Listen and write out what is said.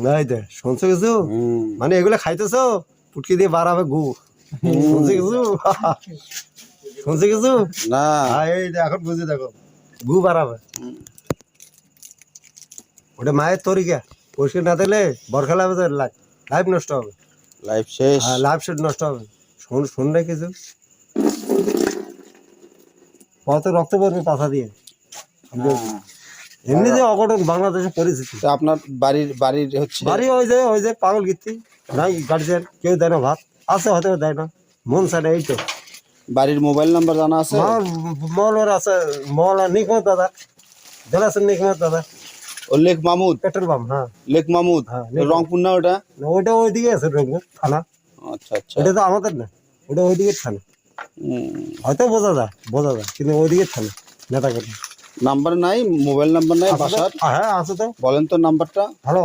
নাই দে শুনছো কিছু মানে এগুলো খাইতেছো পুটকি দিয়ে বাড়াবে গু শুনছো কিছু শুনছো কিছু না এই যে এখন বুঝে দেখো গু বাড়াবে ওটা মায়ের তরিকা পরিষ্কার না দিলে বরখা লাগবে লাইফ নষ্ট হবে লাইফ শেষ লাইফ সেট নষ্ট হবে শুন না কিছু কত রক্ত পড়বে পাশা দিয়ে এমনি যে অঘটন বাংলাদেশের পরিস্থিতি তো আপনার বাড়ির হচ্ছে বাড়ি ওই যে পাগল কীর্তি নাই গার্জিয়ান কেউ দেয় না ভাত আছে হয়তো দেয় না মন চায় না এই তো বাড়ির মোবাইল নাম্বার জানা আছে মল আছে মল নিকমত দাদা জলাসেন নিকমত দাদা ও লেক মামুদ পেট্রোল পাম্প হ্যাঁ লেক মামুদ হ্যাঁ, রংপুর না ওটা ওইটা ওইদিকে আছে রংপুর থানা আচ্ছা আচ্ছা ওটা তো আমাদের না ওটা ওইদিকে থানা হয়তো বোঝা যায় কিন্তু ওইদিকে থানা নেতা কর্মী নাম্বার নাই মোবাইল নাম্বার নাই বাসার হ্যাঁ আছে তো বলেন তো নাম্বারটা হ্যালো